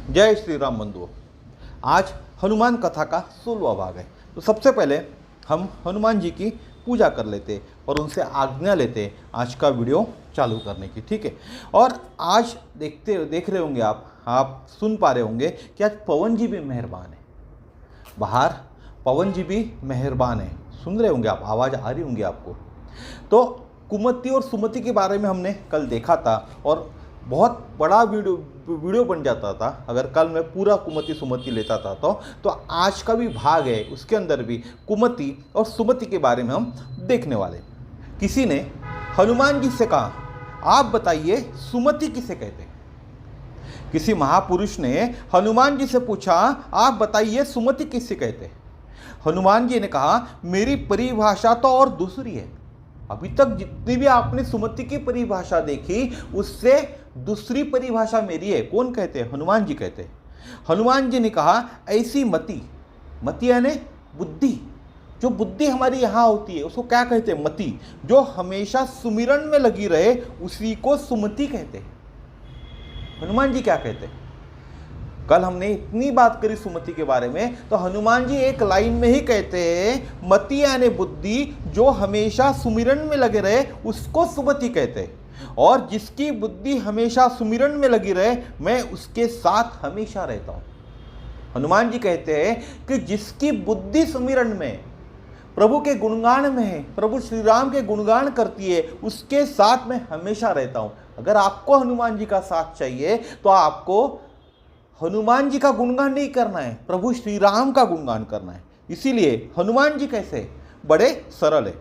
जय श्री राम बंधुओं। आज हनुमान कथा का 16वां भाग है। तो सबसे पहले हम हनुमान जी की पूजा कर लेते और उनसे आज्ञा लेते आज का वीडियो चालू करने की, ठीक है। और आज देख रहे होंगे आप सुन पा रहे होंगे कि आज पवन जी भी मेहरबान है। बाहर पवन जी भी मेहरबान है, सुन रहे होंगे आप, आवाज़ आ रही होंगी आपको। तो कुमति और सुमति के बारे में हमने कल देखा था और बहुत बड़ा वीडियो बन जाता था अगर कल मैं पूरा कुमति सुमति लेता था। तो आज का भी भाग है, उसके अंदर भी कुमति और सुमति के बारे में हम देखने वाले। किसी ने हनुमान जी से कहा, आप बताइए सुमति किसे कहते हैं। किसी महापुरुष ने हनुमान जी से पूछा, आप बताइए सुमति किसे कहते हैं। हनुमान जी ने कहा, मेरी परिभाषा तो और दूसरी है। अभी तक जितनी भी आपने सुमति की परिभाषा देखी उससे दूसरी परिभाषा मेरी है। कौन कहते हैं? हनुमान जी कहते हैं। हनुमान जी ने कहा, ऐसी मति यानी बुद्धि, जो बुद्धि हमारी यहाँ होती है उसको क्या कहते हैं? मति। जो हमेशा सुमिरन में लगी रहे उसी को सुमति कहते हैं। हनुमान जी क्या कहते हैं? कल हमने इतनी बात करी सुमति के बारे में, तो हनुमान जी एक लाइन में ही कहते हैं, मति यानी बुद्धि, जो हमेशा सुमिरन में लगे रहे उसको सुमति कहते हैं। और जिसकी बुद्धि हमेशा सुमिरन में लगी रहे मैं उसके साथ हमेशा रहता हूं। हनुमान जी कहते हैं कि जिसकी बुद्धि सुमिरन में, प्रभु के गुणगान में है, प्रभु श्री राम के गुणगान करती है, उसके साथ मैं हमेशा रहता हूं। अगर आपको हनुमान जी का साथ चाहिए तो आपको हनुमान जी का गुणगान नहीं करना है, प्रभु श्री राम का गुणगान करना है। इसीलिए हनुमान जी कैसे बड़े सरल है।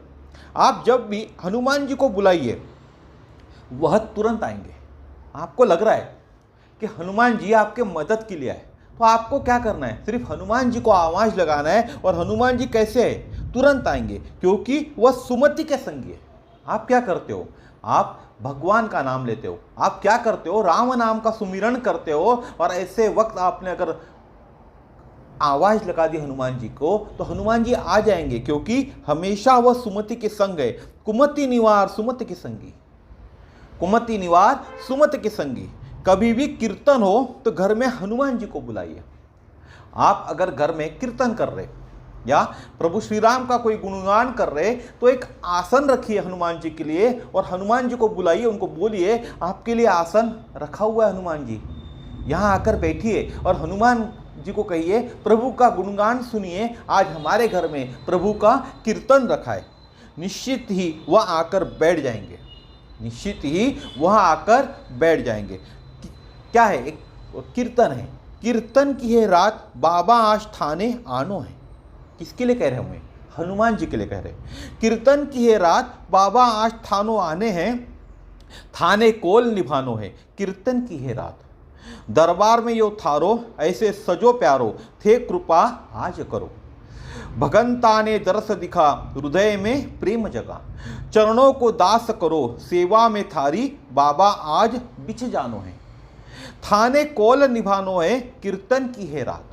आप जब भी हनुमान जी को बुलाइए वह तुरंत आएंगे। आपको लग रहा है कि हनुमान जी आपके मदद के लिए आए, तो आपको क्या करना है? सिर्फ हनुमान जी को आवाज लगाना है और हनुमान जी कैसे है? तुरंत आएंगे, क्योंकि वह सुमति के संगी है। आप क्या करते हो? आप भगवान का नाम लेते हो। आप क्या करते हो? राम नाम का सुमिरन करते हो। और ऐसे वक्त आपने अगर आवाज लगा दी हनुमान जी को तो हनुमान जी आ जाएंगे, क्योंकि हमेशा वह सुमति के संग है। कुमति निवार सुमति के संगी, कुमति निवार सुमति के संगी। कभी भी कीर्तन हो तो घर में हनुमान जी को बुलाइए। आप अगर घर में कीर्तन कर रहे या प्रभु श्री राम का कोई गुणगान कर रहे तो एक आसन रखिए हनुमान जी के लिए और हनुमान जी को बुलाइए, उनको बोलिए, आपके लिए आसन रखा हुआ है हनुमान जी, यहाँ आकर बैठिए। और हनुमान जी को कहिए, प्रभु का गुणगान सुनिए, आज हमारे घर में प्रभु का कीर्तन रखा है। निश्चित ही वह आकर बैठ जाएंगे, निश्चित ही वह आकर बैठ जाएंगे। क्या है? एक कीर्तन है। कीर्तन की है रात, बाबा आज थाने आनो है। किसके लिए कह रहे हैं? हनुमान जी के लिए कह रहे हैं। कीर्तन की है रात, बाबा आज थानो आने हैं, थाने कोल निभानो है। कीर्तन की है रात, दरबार में यो थारो, ऐसे सजो प्यारो, थे कृपा आज करो। भगंता ने दरस दिखा, हृदय में प्रेम जगा, चरणों को दास करो, सेवा में थारी, बाबा आज बिछ जानो है। थाने कोल निभानो है, कीर्तन की है रात,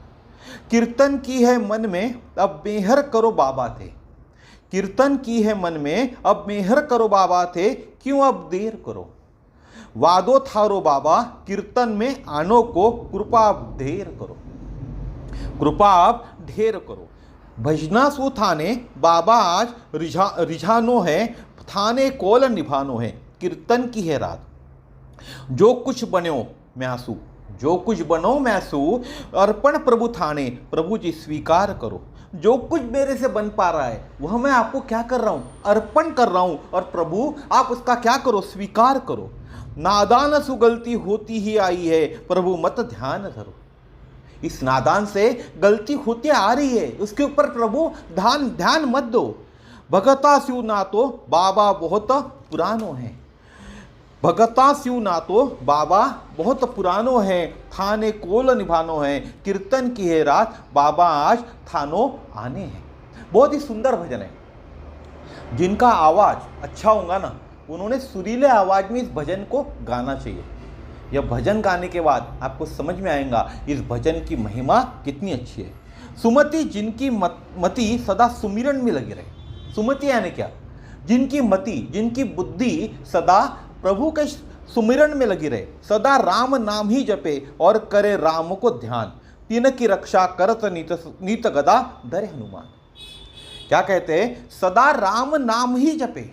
कीर्तन की है मन में, अब मेहर करो बाबा थे। कीर्तन की है मन में, अब मेहर करो बाबा थे, क्यों अब देर करो। वादो थारो बाबा, कीर्तन में आनो को, कृपा अब ढेर करो, कृपा अब ढेर करो। भजना सु थाने, बाबा आज रिझानो है, थाने कोल निभानो है। कीर्तन की है रात, जो कुछ बनो म्यासु, जो कुछ बनो मैसू, अर्पण प्रभु थाने, प्रभु जी स्वीकार करो। जो कुछ मेरे से बन पा रहा है वह मैं आपको क्या कर रहा हूं? अर्पण कर रहा हूं। और प्रभु आप उसका क्या करो? स्वीकार करो। नादान सु गलती होती ही आई है, प्रभु मत ध्यान धरो। इस नादान से गलती होती आ रही है, उसके ऊपर प्रभु ध्यान मत दो। भगता स्यू ना तो बाबा बहुत पुरानो है, भगता स्यू ना तो बाबा बहुत पुरानो है, थाने कोल निभानो है। कीर्तन की है रात, बाबा आज थानो आने हैं। बहुत ही सुंदर भजन है। जिनका आवाज अच्छा होगा ना, उन्होंने सुरीले आवाज में इस भजन को गाना चाहिए। यह भजन गाने के बाद आपको समझ में आएगा इस भजन की महिमा कितनी अच्छी है। सुमति, जिनकी मति सदा सुमिरन में लगी रहे। सुमति यानी क्या? जिनकी मति, जिनकी बुद्धि सदा प्रभु के सुमिरन में लगी रहे, सदा राम नाम ही जपे और करे राम को ध्यान, तीन की रक्षा करत नीत गदा धरे हनुमान। क्या कहते हैं? सदा राम नाम ही जपे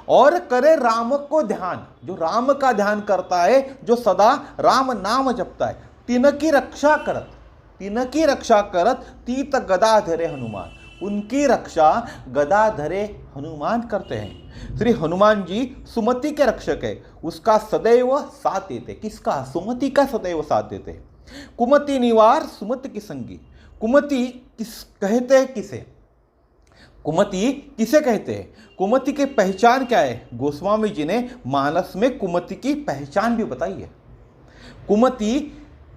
और करे राम को ध्यान। जो राम का ध्यान करता है, जो सदा राम नाम जपता है, तीन की रक्षा करत तीत गदा धरे हनुमान। उनकी रक्षा गदा धरे हनुमान करते हैं। श्री हनुमान जी सुमति के रक्षक है, उसका सदैव साथ देते। किसका? सुमति का सदैव साथ देते हैं। कुमति निवार सुमति की संगी। कुमति किस कहते हैं? किसे कुमति किसे कहते हैं? कुमति की पहचान क्या है? गोस्वामी जी ने मानस में कुमति की पहचान भी बताई है। कुमति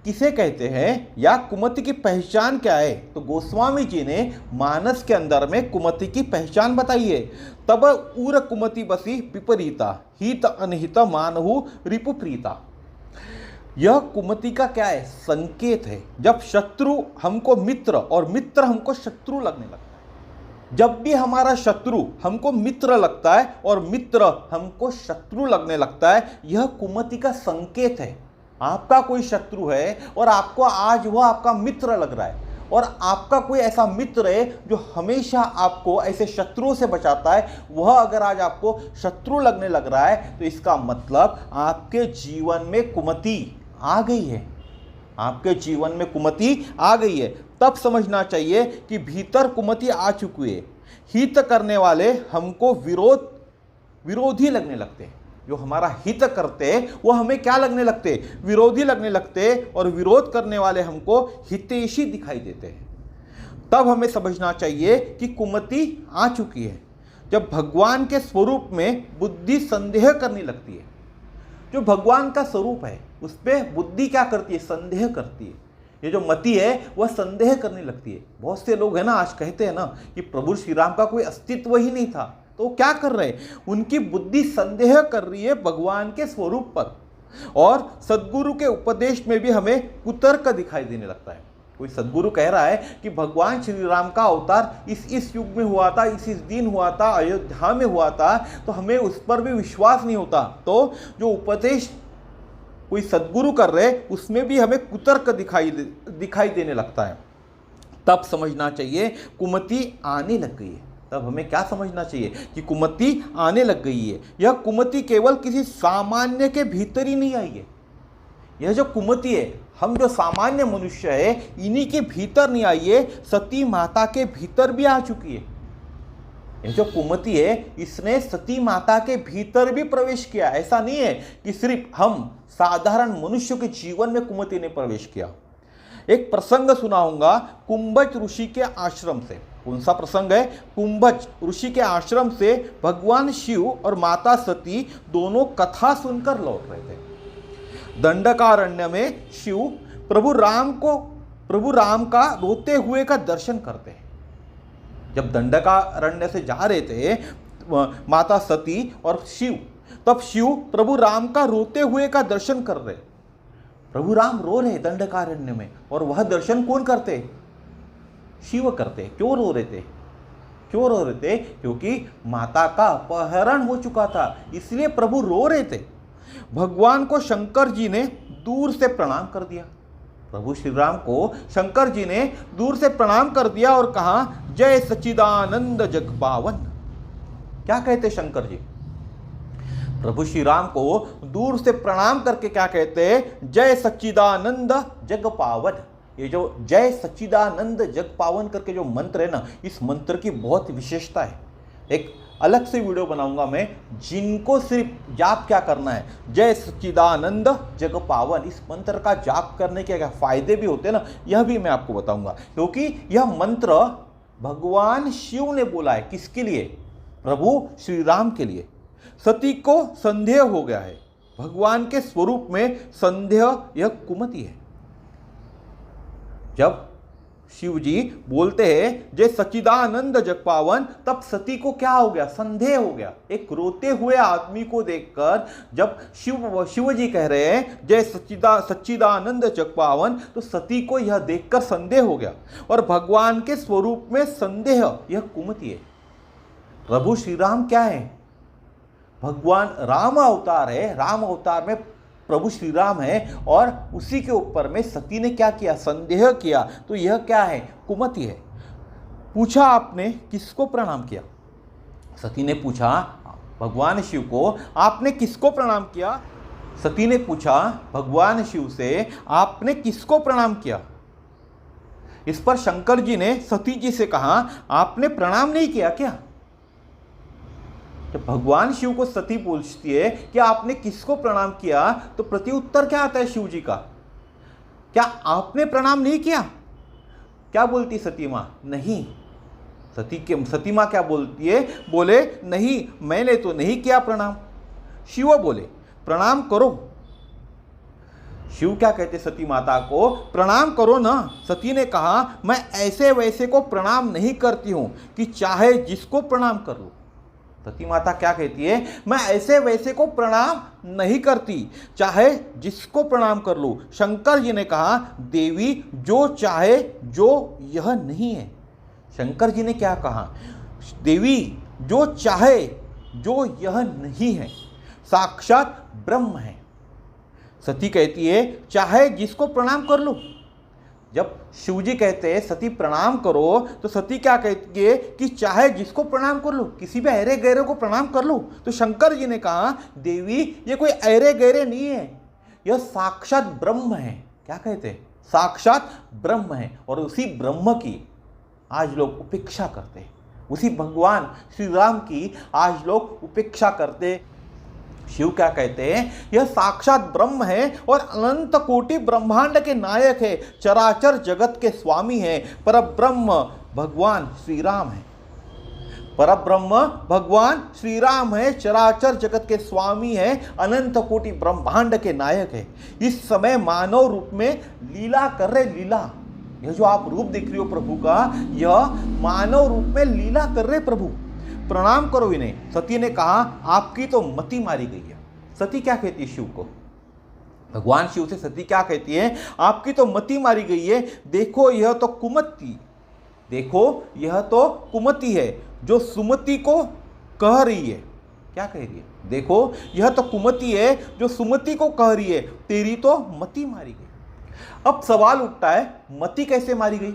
किसे कहते हैं या कुमति की पहचान क्या है? तो गोस्वामी जी ने मानस के अंदर में कुमति की पहचान बताई है। तब उर कुमति बसी विपरीता, हित अनहित मानहु रिपु प्रीता। यह कुमति का क्या है? संकेत है। जब शत्रु हमको मित्र और मित्र हमको शत्रु लगने लगता है, जब भी हमारा शत्रु हमको मित्र लगता है और मित्र हमको शत्रु लगने लगता है, यह कुमति का संकेत है। आपका कोई शत्रु है और आपको आज वह आपका मित्र लग रहा है, और आपका कोई ऐसा मित्र है जो हमेशा आपको ऐसे शत्रुओं से बचाता है, वह अगर आज आपको शत्रु लगने लग रहा है, तो इसका मतलब आपके जीवन में कुमति आ गई है। आपके जीवन में कुमति आ गई है। तब समझना चाहिए कि भीतर कुमति आ चुकी है। हित करने वाले हमको विरोधी लगने लगते हैं। जो हमारा हित करते हैं वो हमें क्या लगने लगते? विरोधी लगने लगते, और विरोध करने वाले हमको हितैषी दिखाई देते हैं। तब हमें समझना चाहिए कि कुमति आ चुकी है। जब भगवान के स्वरूप में बुद्धि संदेह करने लगती है, जो भगवान का स्वरूप है उस पर बुद्धि क्या करती है? संदेह करती है। ये जो मति है वह संदेह करने लगती है। बहुत से लोग हैं ना, आज कहते हैं ना कि प्रभु श्री राम का कोई अस्तित्व ही नहीं था, तो वो क्या कर रहे हैं? उनकी बुद्धि संदेह कर रही है भगवान के स्वरूप पर। और सद्गुरु के उपदेश में भी हमें कुतर्क दिखाई देने लगता है। कोई सद्गुरु कह रहा है कि भगवान श्री राम का अवतार इस युग में हुआ था, इस दिन हुआ था, अयोध्या में हुआ था, तो हमें उस पर भी विश्वास नहीं होता। तो जो उपदेश कोई सद्गुरु कर रहे उसमें भी हमें कुतर्क दिखाई देने लगता है। तब समझना चाहिए कुमति आने लग गई है। तब हमें क्या समझना चाहिए कि कुमति आने लग गई है। यह कुमति केवल किसी सामान्य के भीतर ही नहीं आई है। यह जो कुमति है, हम जो सामान्य मनुष्य है, इन्हीं के भीतर नहीं आई है, सती माता के भीतर भी आ चुकी है। यह जो कुमति है, इसने सती माता के भीतर भी प्रवेश किया। ऐसा नहीं है कि सिर्फ हम साधारण मनुष्य के जीवन में कुमति ने प्रवेश किया। एक प्रसंग सुनाऊंगा कुंभज ऋषि के आश्रम से। कौन सा प्रसंग है? कुंभज ऋषि के आश्रम से भगवान शिव और माता सती दोनों कथा सुनकर लौट रहे थे। दंडकारण्य में शिव प्रभु राम का रोते हुए का दर्शन करते हैं। जब दंडकारण्य से जा रहे थे माता सती और शिव, तब शिव प्रभु राम का रोते हुए का दर्शन कर रहे। प्रभु राम रो रहे दंडकारण्य में, और वह दर्शन कौन करते? शिव करते। क्यों रो रहे थे? क्योंकि माता का अपहरण हो चुका था, इसलिए प्रभु रो रहे थे। भगवान को शंकर जी ने दूर से प्रणाम कर दिया। प्रभु श्री राम को शंकर जी ने दूर से प्रणाम कर दिया और कहा, जय सच्चिदानंद जग पावन। क्या कहते शंकर जी? प्रभु श्री राम को दूर से प्रणाम करके क्या कहते हैं? जय सच्चिदानंद जग पावन। ये जो जय सच्चिदानंद जग पावन करके जो मंत्र है ना, इस मंत्र की बहुत विशेषता है। एक अलग से वीडियो बनाऊंगा मैं, जिनको सिर्फ जाप क्या करना है, जय सच्चिदानंद जग पावन। इस मंत्र का जाप करने के क्या फायदे भी होते हैं ना, यह भी मैं आपको बताऊंगा। क्योंकि यह मंत्र भगवान शिव ने बोला है। किसके लिए? प्रभु श्री राम के लिए। सती को संदेह हो गया है, भगवान के स्वरूप में संदेह, यह कुमति है। जब शिव जी बोलते हैं जय सच्चिदानंद जग पावन, तब सती को क्या हो गया? संदेह हो गया। एक रोते हुए आदमी को देखकर जब शिव जी कह रहे हैं जय सच्चिदानंद जग पावन, तो सती को यह देखकर संदेह हो गया। और भगवान के स्वरूप में संदेह, यह कुमति है। प्रभु श्री राम क्या है? भगवान राम अवतार है, राम अवतार में प्रभु श्री राम है और उसी के ऊपर में सती ने क्या किया, संदेह किया। तो यह क्या है, कुमति है। पूछा आपने किसको प्रणाम किया? सती ने पूछा भगवान शिव को, आपने किसको प्रणाम किया? सती ने पूछा भगवान शिव से, आपने किसको प्रणाम किया? इस पर शंकर जी ने सती जी से कहा, आपने प्रणाम नहीं किया क्या? जब भगवान शिव को सती पूछती है कि आपने किसको प्रणाम किया, तो प्रत्युत्तर क्या आता है शिव जी का, क्या आपने प्रणाम नहीं किया? क्या बोलती सती मां? नहीं। सती मां क्या बोलती है? बोले नहीं, मैंने तो नहीं किया प्रणाम। शिव बोले प्रणाम करो। शिव क्या कहते सती माता को, प्रणाम करो ना। सती ने कहा मैं ऐसे वैसे को प्रणाम नहीं करती हूं कि चाहे जिसको प्रणाम कर लो। सती माता क्या कहती है, मैं ऐसे वैसे को प्रणाम नहीं करती, चाहे जिसको प्रणाम कर लो। शंकर जी ने कहा देवी जो चाहे जो यह नहीं है। शंकर जी ने क्या कहा, देवी जो चाहे जो यह नहीं है, साक्षात ब्रह्म है। सती कहती है चाहे जिसको प्रणाम कर लो। जब शिवजी कहते हैं सती प्रणाम करो, तो सती क्या कहती है कि चाहे जिसको प्रणाम कर लो, किसी भी अरे गहरे को प्रणाम कर लो। तो शंकर जी ने कहा देवी ये कोई अरे गहरे नहीं है, यह साक्षात ब्रह्म है। क्या कहते हैं, साक्षात ब्रह्म है। और उसी ब्रह्म की आज लोग उपेक्षा करते हैं, उसी भगवान श्री राम की आज लोग उपेक्षा करते। शिव क्या कहते हैं, यह साक्षात ब्रह्म है और अनंत कोटि ब्रह्मांड के नायक है, चराचर जगत के स्वामी है, परब्रह्म भगवान श्री राम है। परब्रह्म भगवान श्री राम है, चराचर जगत के स्वामी है, अनंत कोटि ब्रह्मांड के नायक है। इस समय मानव रूप में लीला कर रहे, लीला। यह जो आप रूप देख रहे हो प्रभु का, यह मानव रूप में लीला कर रहे प्रभु, प्रणाम करो इन्हें। सती ने कहा आपकी तो मति मारी गई है। सती क्या कहती है शिव को, भगवान शिव से सती क्या कहती है, आपकी तो मति मारी गई है। देखो यह तो कुमति, देखो यह तो कुमति है जो सुमति को कह रही है। क्या कह रही है, देखो यह तो कुमति है जो सुमति को कह रही है, तेरी तो मति मारी गई। अब सवाल उठता है मति कैसे मारी गई?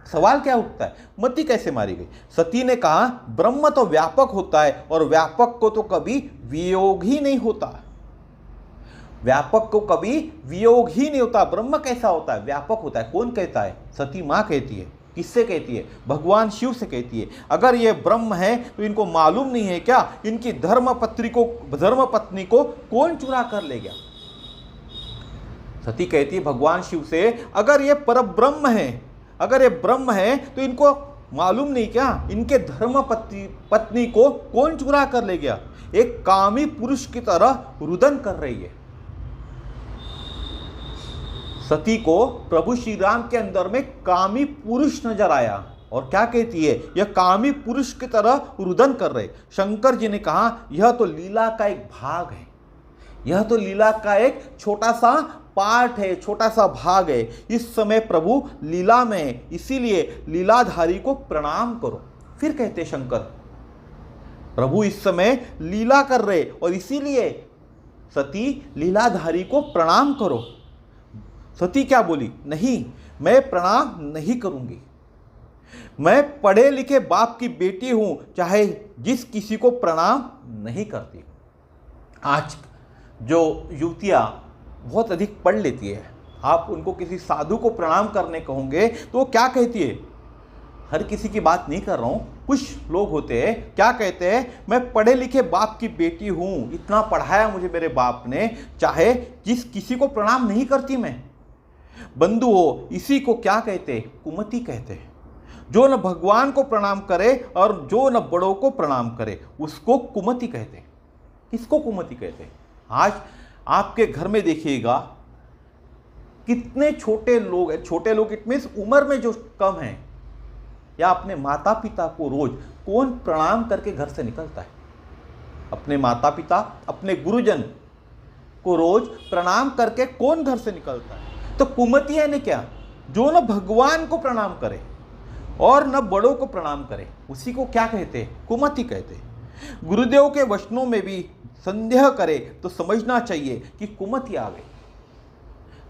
सवाल क्या उठता है, मति कैसे मारी गई? सती ने कहा ब्रह्म तो व्यापक होता है और व्यापक को तो कभी वियोग ही नहीं होता। व्यापक को कभी वियोग ही नहीं होता। ब्रह्म कैसा होता है, व्यापक होता है। कौन कहता है, सती मां कहती है। किससे कहती है, भगवान शिव से कहती है। अगर ये ब्रह्म है तो इनको मालूम नहीं है क्या, इनकी धर्मपत्नी को कौन चुरा कर ले गया? सती कहती है भगवान शिव से, अगर ये परब्रह्म है, अगर ये ब्रह्म है तो इनको मालूम नहीं क्या, इनके पत्नी को कौन चुरा कर ले गया? एक कामी पुरुष की तरह रुदन कर रही है। सती को प्रभु श्री राम के अंदर में कामी पुरुष नजर आया और क्या कहती है, यह कामी पुरुष की तरह रुदन कर रहे। शंकर जी ने कहा यह तो लीला का एक भाग है, यह तो लीला का एक छोटा सा पार्ट है, छोटा सा भाग है। इस समय प्रभु लीला में है, इसीलिए लीलाधारी को प्रणाम करो। फिर कहते शंकर प्रभु इस समय लीला कर रहे और इसीलिए सती लीलाधारी को प्रणाम करो। सती क्या बोली, नहीं मैं प्रणाम नहीं करूंगी, मैं पढ़े लिखे बाप की बेटी हूं, चाहे जिस किसी को प्रणाम नहीं करती। आज जो युवतियां बहुत अधिक पढ़ लेती है, आप उनको किसी साधु को प्रणाम करने कहोगे तो वो क्या कहती है, हर किसी की बात नहीं कर रहा हूं, कुछ लोग होते हैं क्या कहते हैं, मैं पढ़े लिखे बाप की बेटी हूं, इतना पढ़ाया मुझे मेरे बाप ने, चाहे जिस किसी को प्रणाम नहीं करती मैं। बंधु हो, इसी को क्या कहते हैं, कुमति कहते हैं। जो न भगवान को प्रणाम करे और जो न बड़ों को प्रणाम करे उसको कुमति कहते हैं। किसको कुमति कहते हैं? आज आपके घर में देखिएगा कितने छोटे लोग हैं, छोटे लोग इट मीन्स उम्र में जो कम है, या अपने माता पिता को रोज कौन प्रणाम करके घर से निकलता है? अपने माता पिता, अपने गुरुजन को रोज प्रणाम करके कौन घर से निकलता है? तो कुमति है ने क्या, जो न भगवान को प्रणाम करे और न बड़ों को प्रणाम करे, उसी को क्या कहते हैं, कुमति कहते हैं। गुरुदेव के वचनों में भी संदेह करे तो समझना चाहिए कि कुमति आ गई।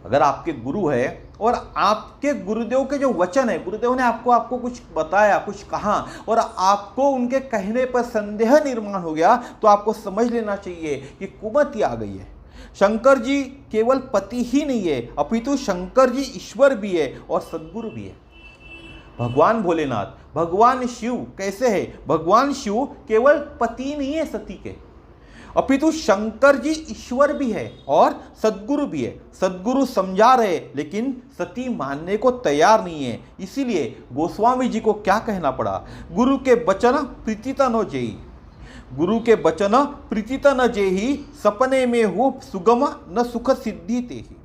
अगर आपके गुरु है और आपके गुरुदेव के जो वचन है, गुरुदेव ने आपको कुछ बताया, कुछ कहा, और आपको उनके कहने पर संदेह निर्माण हो गया, तो आपको समझ लेना चाहिए कि कुमति आ गई है। शंकर जी केवल पति ही नहीं है, अपितु शंकर जी ईश्वर भी है और सद्गुरु भी है। भगवान भोलेनाथ, भगवान शिव कैसे है? भगवान शिव केवल पति नहीं है सती के, अपितु शंकर जी ईश्वर भी है और सद्गुरु भी है। सद्गुरु समझा रहे लेकिन सती मानने को तैयार नहीं है। इसीलिए गोस्वामी जी को क्या कहना पड़ा? गुरु के वचन प्रीतिता न जेही, गुरु के वचन प्रीतिता न जेही, सपने में हो सुगम न सुख सिद्धि तेही।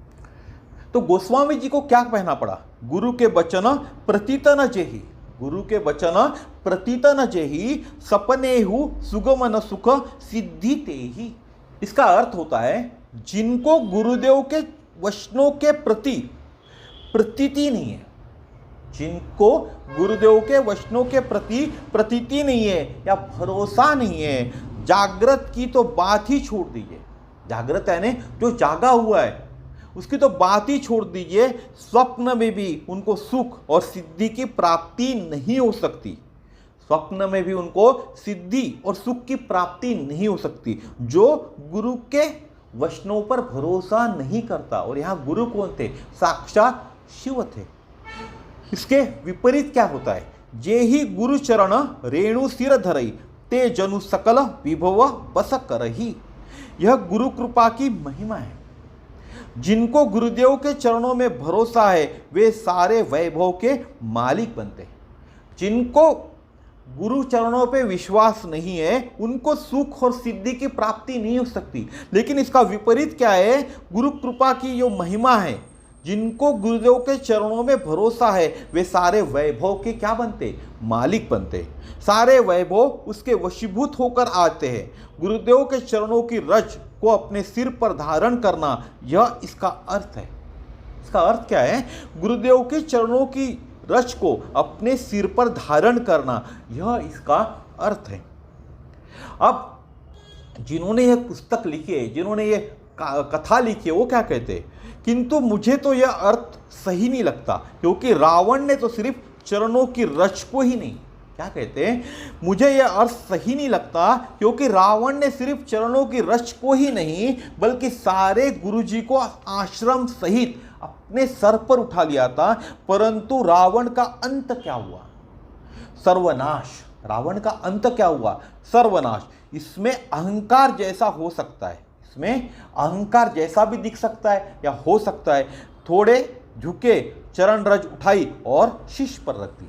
तो गोस्वामी जी को क्या कहना पड़ा? गुरु के वचन प्रतीत न जेही, गुरु के वचन प्रतीत न जेही, सपने हु सुगम न सुख सिद्धि तेही। इसका अर्थ होता है जिनको गुरुदेव के वचनों के प्रति प्रतीति नहीं है, जिनको गुरुदेव के वचनों के प्रति प्रतीति नहीं है या भरोसा नहीं है, जागृत की तो बात ही छोड़ दीजिए। जागृत यानी जो जागा हुआ है उसकी तो बात ही छोड़ दीजिए, स्वप्न में भी उनको सुख और सिद्धि की प्राप्ति नहीं हो सकती। स्वप्न में भी उनको सिद्धि और सुख की प्राप्ति नहीं हो सकती जो गुरु के वचनों पर भरोसा नहीं करता। और यहाँ गुरु कौन थे? साक्षात शिव थे। इसके विपरीत क्या होता है? जे ही गुरु चरण रेणु सिर धरई, ते जनु सकल विभव बस करही। यह गुरु कृपा की महिमा है। जिनको गुरुदेव के चरणों में भरोसा है वे सारे वैभव के मालिक बनते हैं। जिनको गुरु चरणों पे विश्वास नहीं है उनको सुख और सिद्धि की प्राप्ति नहीं हो सकती। लेकिन इसका विपरीत क्या है? गुरु कृपा की जो महिमा है, जिनको गुरुदेव के चरणों में भरोसा है वे सारे वैभव के क्या बनते? मालिक बनते। सारे वैभव उसके वशीभूत होकर आते हैं। गुरुदेव के चरणों की रज को अपने सिर पर धारण करना, यह इसका अर्थ है। इसका अर्थ क्या है? गुरुदेव के चरणों की रज को अपने सिर पर धारण करना, यह इसका अर्थ है। अब जिन्होंने यह पुस्तक लिखी है, जिन्होंने ये कथा लिखी है, वो क्या कहते हैं? किंतु मुझे तो यह अर्थ सही नहीं लगता, क्योंकि रावण ने तो सिर्फ चरणों की रज को ही नहीं, क्या कहते हैं? मुझे यह अर्थ सही नहीं लगता क्योंकि रावण ने सिर्फ चरणों की रज को ही नहीं बल्कि सारे गुरुजी को आश्रम सहित अपने सर पर उठा लिया था। परंतु रावण का अंत क्या हुआ? सर्वनाश। रावण का अंत क्या हुआ? सर्वनाश। इसमें अहंकार जैसा हो सकता है, इसमें अहंकार जैसा भी दिख सकता है या हो सकता है। थोड़े झुके, चरण रज उठाई और शीश पर रख दी।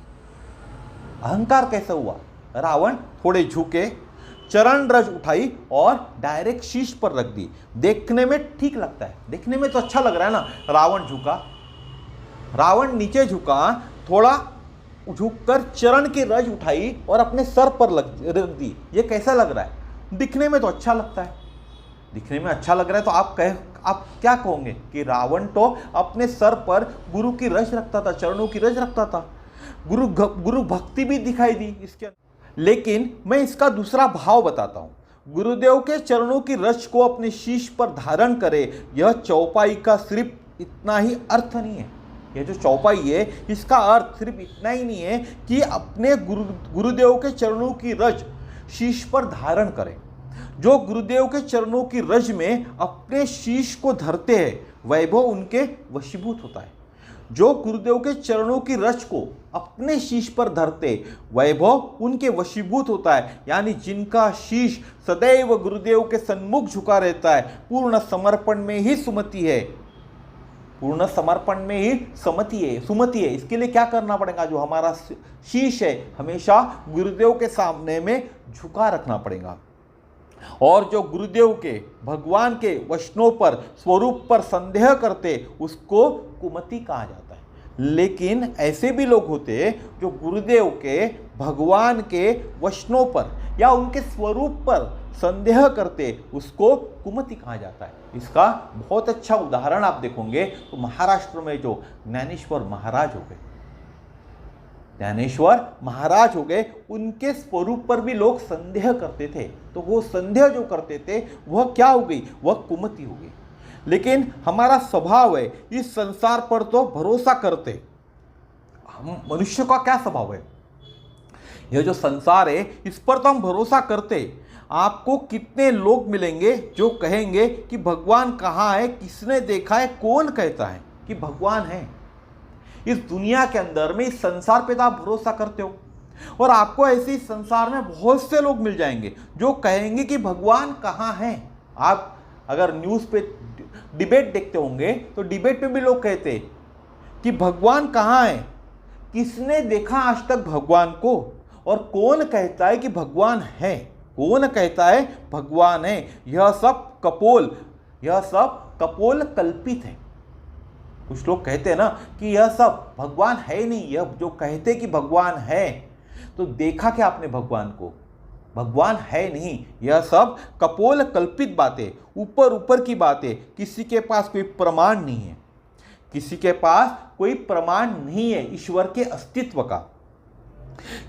अहंकार कैसा हुआ? रावण थोड़े झुके, चरण रज उठाई और डायरेक्ट शीश पर रख दी। देखने में ठीक लगता है, देखने में तो अच्छा लग रहा है ना। रावण झुका, रावण नीचे झुका, थोड़ा झुककर चरण की रज उठाई और अपने सर पर रख दी। ये कैसा लग रहा है? दिखने में तो अच्छा लगता है। दिखने में अच्छा लग रहा है तो आप क्या कहोगे कि रावण तो अपने सर पर गुरु की रज रखता था, चरणों की रज रखता था। गुरु भक्ति भी दिखाई दी इसके अंदर। लेकिन मैं इसका दूसरा भाव बताता हूं। गुरुदेव के चरणों की रज को अपने शीश पर धारण करे, यह चौपाई का सिर्फ इतना ही अर्थ नहीं है। यह जो चौपाई है इसका अर्थ सिर्फ इतना ही नहीं है कि अपने गुरुदेव के चरणों की रज शीश पर धारण करें। जो गुरुदेव के चरणों की रज में अपने शीश को धरते हैं वैभव उनके वशीभूत होता है। जो गुरुदेव के चरणों की रज को अपने शीश पर धरते वैभव उनके वशीभूत होता है। यानी जिनका शीश सदैव गुरुदेव के सन्मुख झुका रहता है, पूर्ण समर्पण में ही सुमति है, पूर्ण समर्पण में ही सुमति है। इसके लिए क्या करना पड़ेगा? जो हमारा शीश है हमेशा गुरुदेव के सामने में झुका रखना पड़ेगा। और जो गुरुदेव के भगवान के वचनों पर स्वरूप पर संदेह करते उसको कुमति कहा जाता है। लेकिन ऐसे भी लोग होते जो गुरुदेव के भगवान के वचनों पर या उनके स्वरूप पर संदेह करते, उसको कुमति कहा जाता है। इसका बहुत अच्छा उदाहरण आप देखोगे तो महाराष्ट्र में जो ज्ञानेश्वर महाराज हो गए, ज्ञानेश्वर महाराज हो गए, उनके स्वरूप पर भी लोग संदेह करते थे। तो वो संदेह जो करते थे वह क्या हो गई, वह कुमति हो गई। लेकिन हमारा स्वभाव है इस संसार पर तो भरोसा करते। हम मनुष्य का क्या स्वभाव है, यह जो संसार है इस पर तो हम भरोसा करते। आपको कितने लोग मिलेंगे जो कहेंगे कि भगवान कहाँ है, किसने देखा है, कौन कहता है कि भगवान है। इस दुनिया के अंदर में, इस संसार पे तो आप भरोसा करते हो, और आपको ऐसे इस संसार में बहुत से लोग मिल जाएंगे जो कहेंगे कि भगवान कहाँ है। आप अगर न्यूज़ पे डिबेट देखते होंगे तो डिबेट पे भी लोग कहते हैं कि भगवान कहाँ है, किसने देखा आज तक भगवान को, और कौन कहता है कि भगवान है, कौन कहता है भगवान है। यह सब कपोल कल्पित है। कुछ लोग कहते हैं ना कि यह सब भगवान है नहीं, यह जो कहते कि भगवान है, तो देखा क्या आपने भगवान को, भगवान है नहीं। यह सब कपोल कल्पित बातें, ऊपर ऊपर की बातें, किसी के पास कोई प्रमाण नहीं है, किसी के पास कोई प्रमाण नहीं है ईश्वर के अस्तित्व का।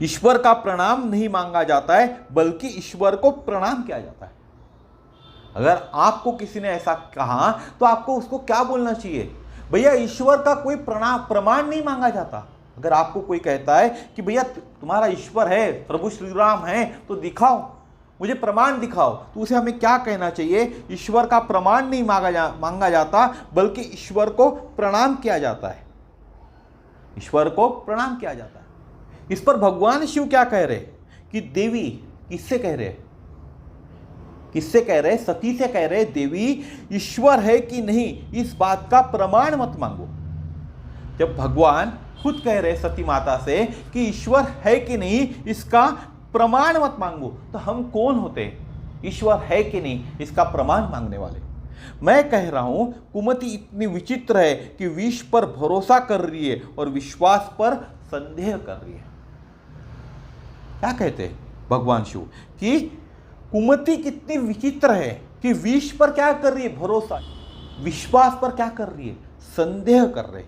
ईश्वर का प्रणाम नहीं मांगा जाता है, बल्कि ईश्वर को प्रणाम किया जाता है। अगर आपको किसी ने ऐसा कहा तो आपको उसको क्या बोलना चाहिए, भैया ईश्वर का कोई प्रमाण नहीं मांगा जाता। अगर आपको कोई कहता है कि भैया तुम्हारा ईश्वर है, प्रभु श्री राम है, तो दिखाओ, मुझे प्रमाण दिखाओ, तो उसे हमें क्या कहना चाहिए, ईश्वर का प्रमाण नहीं मांगा जाता, बल्कि ईश्वर को प्रणाम किया जाता है। ईश्वर को प्रणाम किया जाता है। इस पर भगवान शिव क्या कह रहे कि देवी, किससे कह रहे, किससे कह रहे, सती से कह रहे, देवी ईश्वर है कि नहीं इस बात का प्रमाण मत मांगो। जब भगवान खुद कह रहे सती माता से कि ईश्वर है कि नहीं इसका प्रमाण मत मांगो, तो हम कौन होते ईश्वर है कि नहीं इसका प्रमाण मांगने वाले। मैं कह रहा हूं कुमति इतनी विचित्र है कि विष पर भरोसा कर रही है और विश्वास पर संदेह कर रही है। क्या कहते हैं भगवान शिव कि कुमति कितनी विचित्र है कि विष पर क्या कर रही है, भरोसा, विश्वास पर क्या कर रही है, संदेह कर रहे।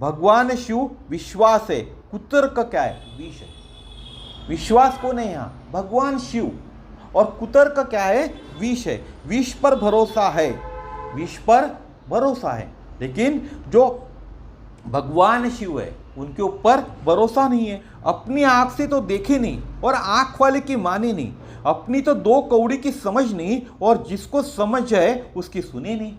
भगवान शिव विश्वास है, कुतर्क क्या है, विष है। विश्वास कौन है यहाँ, भगवान शिव, और कुतर्क क्या है, विष है। विष पर भरोसा है, विष पर भरोसा है, लेकिन जो भगवान शिव है उनके ऊपर भरोसा नहीं है। अपनी आंख से तो देखे नहीं और आंख वाले की माने नहीं, अपनी तो दो कौड़ी की समझ नहीं और जिसको समझ है उसकी सुने नहीं।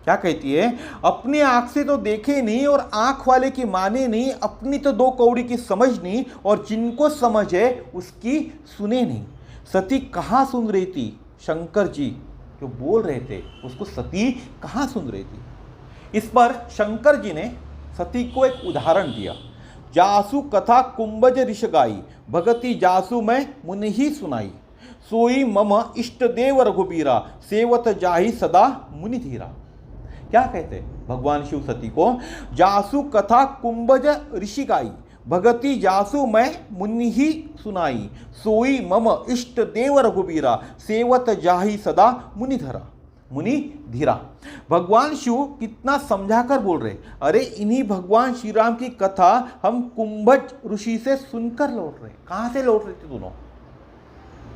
क्या कहती है, अपनी आंख से तो देखे नहीं और आंख वाले की माने नहीं, अपनी तो दो कौड़ी की समझ नहीं और जिनको समझ है उसकी सुने नहीं। सती कहाँ सुन रही थी, शंकर जी जो बोल रहे थे उसको सती कहाँ सुन रही थी। इस पर शंकर जी ने सती को एक उदाहरण दिया, जासु कथा कुंभज ऋष गाई, भगति जासु मैं मुनि ही सुनाई, सोई मम इष्ट देव रघुबीरा, सेवत जाहि सदा मुनि धीरा। क्या कहते भगवान शिव सती को, जासु कथा कुंभज ऋषि गाई, भगति जासु मैं मुनि ही सुनाई, सोई मम इष्ट देव रघुबीरा, सेवत जाहि सदा मुनि धीरा। भगवान शिव कितना समझाकर बोल रहे, अरे इन्हीं भगवान श्री राम की कथा हम कुंभज ऋषि से सुनकर लौट रहे। कहाँ से लौट रहे थे दोनों,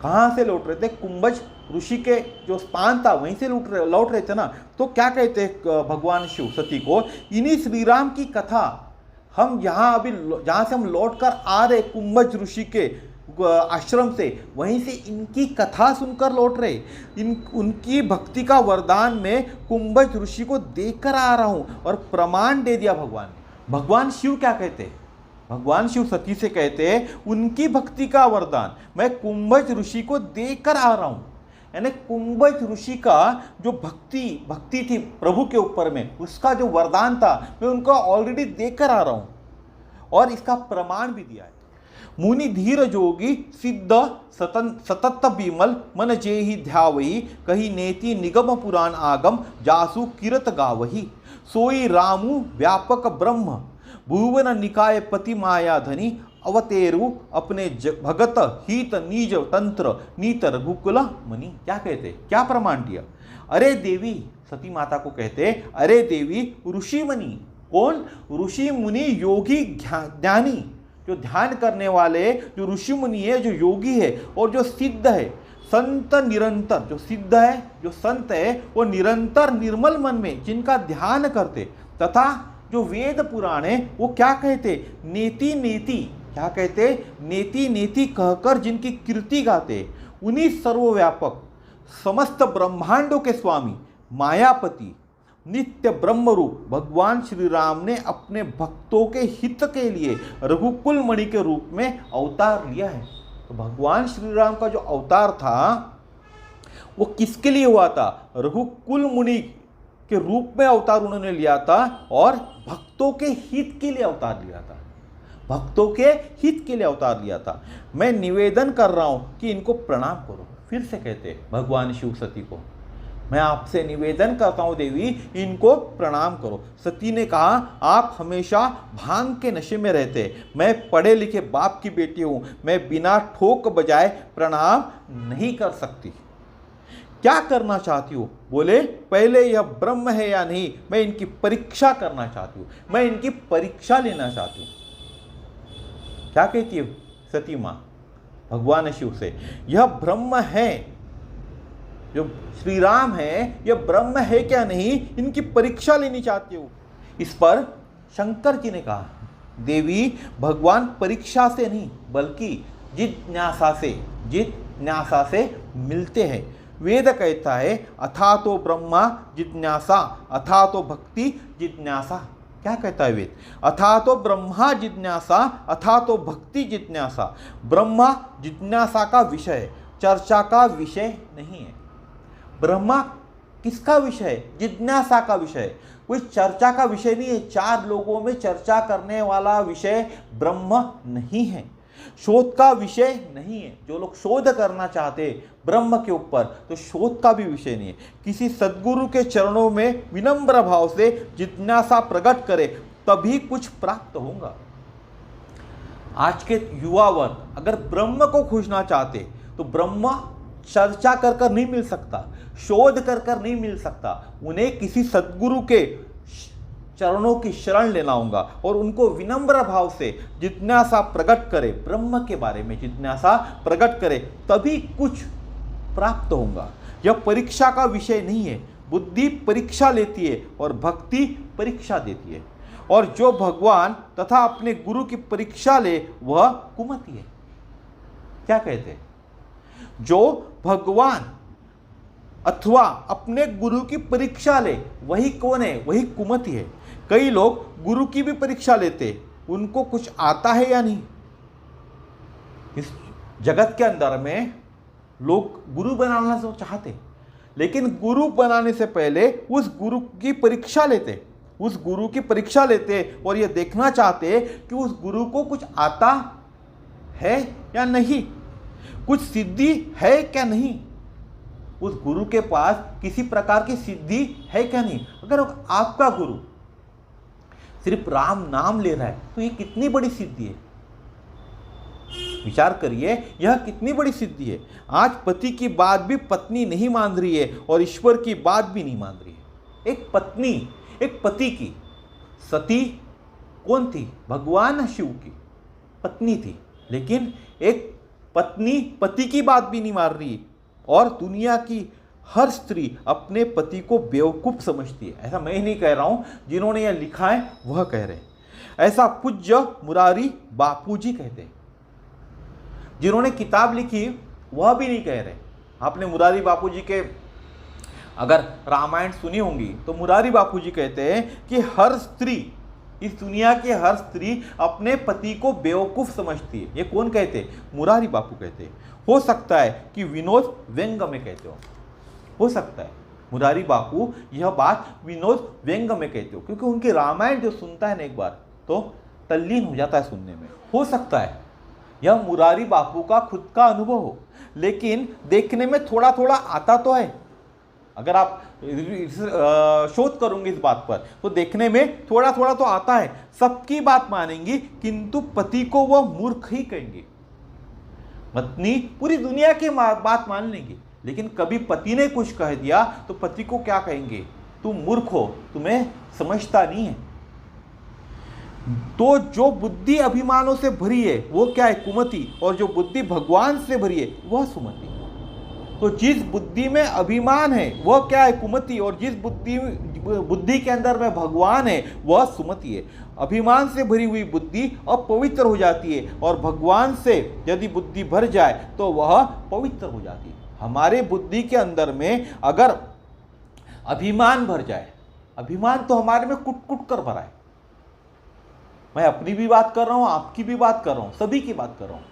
कहाँ से लौट रहे थे, कुंभज ऋषि के जो स्थान था वहीं से लौट रहे थे ना। तो क्या कहते भगवान शिव सती को, इन्हीं श्री राम की कथा हम यहाँ अभी जहाँ से हम लौट कर आ रहे कुंभज ऋषि के आश्रम से, वहीं से इनकी कथा सुनकर लौट रहे। उनकी भक्ति का वरदान में कुंभज ऋषि को देकर आ रहा हूँ, और प्रमाण दे दिया भगवान ने। भगवान शिव क्या कहते, भगवान शिव सती से कहते हैं उनकी भक्ति का वरदान मैं कुंभज ऋषि को देकर आ रहा हूँ। यानी कुंभज ऋषि का जो भक्ति थी प्रभु के ऊपर में, उसका जो वरदान था मैं उनको ऑलरेडी देकर आ रहा हूँ, और इसका प्रमाण भी दिया है। मुनि धीर जोगी सिद्ध सतत विमल, मन जेहि ध्यावही, कही नेति निगम पुराण आगम, जासु किरत गावही, सोई रामु व्यापक ब्रह्म, भुवन निकाय पति माया धनी, अवतेरु अपने भगत हित निज तंत्र, नीत रघुकुल मणि। क्या कहते, क्या प्रमाण दिया, अरे देवी, सती माता को कहते अरे देवी ऋषि मुनि, कौन, ऋषि मुनि योगी ज्ञानी, जो ध्यान करने वाले, जो ऋषि मुनि है, जो योगी है और जो सिद्ध है, संत निरंतर, जो सिद्ध है, जो संत है, वो निरंतर निर्मल मन में जिनका ध्यान करते, तथा जो वेद पुराण है वो क्या कहते, नेति नेति, क्या कहते, नेति नेति कहकर जिनकी कीर्ति गाते, उन्हीं सर्वव्यापक समस्त ब्रह्मांडों के स्वामी मायापति नित्य ब्रह्म रूप भगवान श्री राम ने अपने भक्तों के हित के लिए रघुकुल मणि के रूप में अवतार लिया है। तो भगवान श्री राम का जो अवतार था वो किसके लिए हुआ था? रघुकुल मुनि के रूप में अवतार उन्होंने लिया था और भक्तों के हित के लिए अवतार लिया था, भक्तों के हित के लिए अवतार लिया था। मैं निवेदन कर रहा हूं कि इनको प्रणाम करो। फिर से कहते भगवान शिव सती को, मैं आपसे निवेदन करता हूं देवी, इनको प्रणाम करो। सती ने कहा, आप हमेशा भांग के नशे में रहते, मैं पढ़े लिखे बाप की बेटी हूं, मैं बिना ठोक बजाए प्रणाम नहीं कर सकती। क्या करना चाहती हो? बोले, पहले यह ब्रह्म है या नहीं, मैं इनकी परीक्षा करना चाहती हूँ, मैं इनकी परीक्षा लेना चाहती हूँ। क्या कहती है सती माँ भगवान शिव से? यह ब्रह्म है, जो श्री राम है, यह ब्रह्म है क्या नहीं, इनकी परीक्षा लेनी चाहती हूँ। इस पर शंकर जी ने कहा, देवी भगवान परीक्षा से नहीं बल्कि जिज्ञासा से मिलते हैं। वेद कहता है, अथा तो ब्रह्मा जिज्ञासा अथा तो भक्ति जिज्ञासा। क्या कहता है वेद? अथा तो ब्रह्मा जिज्ञासा अथा तो भक्ति जिज्ञासा। ब्रह्मा जिज्ञासा का विषय, चर्चा का विषय नहीं है। ब्रह्मा किसका विषय है? जिज्ञासा का विषय, कोई चर्चा का विषय नहीं है। चार लोगों में चर्चा करने वाला विषय ब्रह्म नहीं है, शोध का विषय नहीं है। जो लोग शोध करना चाहते ब्रह्म के ऊपर, तो शोध का भी विषय नहीं है। किसी सद्गुरु के चरणों में विनम्र भाव से जिज्ञासा प्रकट करे तभी कुछ प्राप्त होगा। आज के युवा वर्ग अगर ब्रह्म को खोजना चाहते तो ब्रह्म चर्चा कर कर नहीं मिल सकता, शोध कर कर नहीं मिल सकता। उन्हें किसी सद्गुरु के चरणों की शरण लेना होगा और उनको विनम्र भाव से जिज्ञासा प्रकट करे, ब्रह्म के बारे में जिज्ञासा प्रकट करे, तभी कुछ प्राप्त होगा। यह परीक्षा का विषय नहीं है। बुद्धि परीक्षा लेती है और भक्ति परीक्षा देती है, और जो भगवान तथा अपने गुरु की परीक्षा ले वह कुमति है। क्या कहते हैं? जो भगवान अथवा अपने गुरु की परीक्षा ले वही कौन है? वही कुमति है। कई लोग गुरु की भी परीक्षा लेते, उनको कुछ आता है या नहीं। इस जगत के अंदर में लोग गुरु बनाना तो चाहते, लेकिन गुरु बनाने से पहले उस गुरु की परीक्षा लेते, उस गुरु की परीक्षा लेते और ये देखना चाहते कि उस गुरु को कुछ आता है या नहीं, कुछ सिद्धि है क्या नहीं, उस गुरु के पास किसी प्रकार की सिद्धि है क्या नहीं। अगर आपका गुरु सिर्फ राम नाम ले रहा है तो ये कितनी बड़ी सिद्धि है। विचार करिए, यह कितनी बड़ी सिद्धि है। आज पति की बात भी पत्नी नहीं मान रही है और ईश्वर की बात भी नहीं मान रही है। एक पत्नी एक पति की, सती कौन थी? भगवान शिव की पत्नी थी, लेकिन एक पत्नी पति की बात भी नहीं मान रही और दुनिया की हर स्त्री अपने पति को बेवकूफ़ समझती है। ऐसा मैं ही नहीं कह रहा हूँ, जिन्होंने यह लिखा है वह कह रहे हैं। ऐसा पूज्य मुरारी बापूजी कहते हैं। जिन्होंने किताब लिखी वह भी नहीं कह रहे। आपने मुरारी बापूजी के अगर रामायण सुनी होंगी तो मुरारी बापूजी कहते हैं कि हर स्त्री, इस दुनिया की हर स्त्री अपने पति को बेवकूफ़ समझती है। ये कौन कहते? मुरारी बापू कहते हैं। हो सकता है कि विनोद व्यंग में कहते हो सकता है मुरारी बापू यह बात विनोद व्यंग में कहते हो, क्योंकि उनकी रामायण जो सुनता है ना एक बार तो तल्लीन हो जाता है सुनने में। हो सकता है यह मुरारी बापू का खुद का अनुभव हो, लेकिन देखने में थोड़ा थोड़ा आता तो है। अगर आप शोध करूंगी इस बात पर तो देखने में थोड़ा थोड़ा तो आता है। सबकी बात मानेंगी किंतु पति को वह मूर्ख ही कहेंगे। पत्नी पूरी दुनिया की बात मान लेंगी, लेकिन कभी पति ने कुछ कह दिया तो पति को क्या कहेंगे? तुम मूर्ख हो, तुम्हें समझता नहीं है। तो जो बुद्धि अभिमानों से भरी है वो क्या है? कुमति। और जो बुद्धि भगवान से भरी है वह सुमति। तो जिस बुद्धि में अभिमान है वह क्या है? कुमति। और जिस बुद्धि के अंदर में भगवान है वह सुमति है। अभिमान से भरी हुई बुद्धि अपवित्र हो जाती है, और भगवान से यदि बुद्धि भर जाए तो वह पवित्र हो जाती है। हमारे बुद्धि के अंदर में अगर अभिमान भर जाए, अभिमान तो हमारे में कुट कुट कर भरा है। मैं अपनी भी बात कर रहा हूं, आपकी भी बात कर रहा हूं, सभी की बात कर रहा हूं।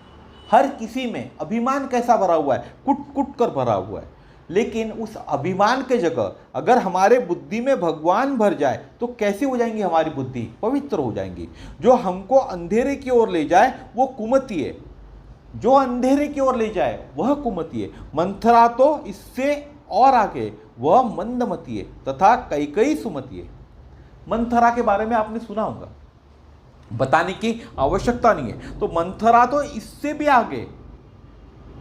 हर किसी में अभिमान कैसा भरा हुआ है? कुट कुट कर भरा हुआ है। लेकिन उस अभिमान के जगह अगर हमारे बुद्धि में भगवान भर जाए तो कैसी हो जाएंगी हमारी बुद्धि? पवित्र हो जाएंगी। जो हमको अंधेरे की ओर ले जाए वो कुमति है। जो अंधेरे की ओर ले जाए वह कुमति है। मंथरा तो इससे और आगे, वह मंदमती है तथा कैकेयी सुमति है। मंथरा के बारे में आपने सुना होगा, बताने की आवश्यकता नहीं है। तो मंथरा तो इससे भी आगे,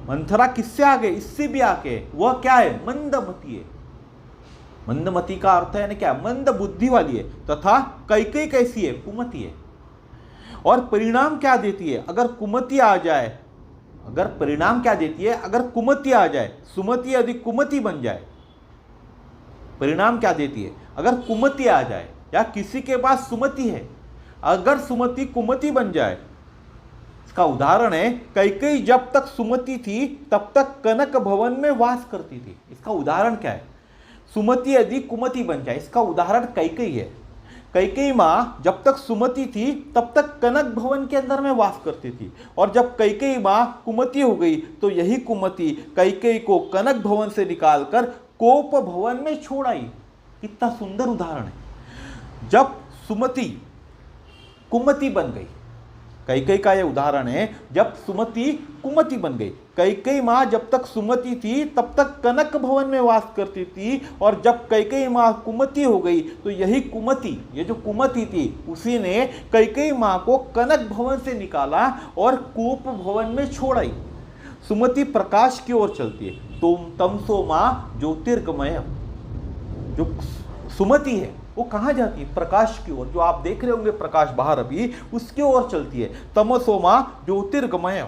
मंथरा किससे आगे? इससे भी आगे। वह क्या है? मंदमती है। मंदमती का अर्थ है ना क्या? मंद बुद्धि वाली है। तथा कैकेयी कैसी है? कुमति है। और परिणाम क्या देती है अगर कुमति आ जाए? अगर परिणाम क्या देती है अगर कुमति आ जाए? सुमति यदि कुमति बन जाए, परिणाम क्या देती है? अगर कुमति आ जाए या किसी के पास सुमति है, अगर सुमति कुमति बन जाए, इसका उदाहरण है कैकेयी जब तक सुमति थी तब तक कनक भवन में वास करती थी। इसका उदाहरण क्या है? सुमति यदि कुमति बन जाए, इसका उदाहरण कैकेयी है। कैकेयी माँ जब तक सुमति थी तब तक कनक भवन के अंदर में वास करती थी, और जब कैकेयी माँ कुमति हो गई तो यही कुमति कैकेयी को कनक भवन से निकालकर कोप भवन में छोड़ आई। कितना सुंदर उदाहरण है। जब सुमति कुमति बन गई, कैकेयी का यह उदाहरण है। जब सुमति कुमति बन गई, कैकेयी माँ जब तक सुमति थी तब तक कनक भवन में वास करती थी, और जब कैकेयी माँ कुमति हो गई तो यही कुमति, ये जो कुमति थी, उसी ने कैकेयी माँ को कनक भवन से निकाला और कोप भवन में छोड़ आई। सुमति प्रकाश की ओर चलती है। तुम तमसो माँ ज्योतिर्गमय। जो सुमति है वो कहाँ जाती है? प्रकाश की ओर। जो आप देख रहे होंगे प्रकाश बाहर अभी, उसकी ओर चलती है। तमसो माँ ज्योतिर्गमय।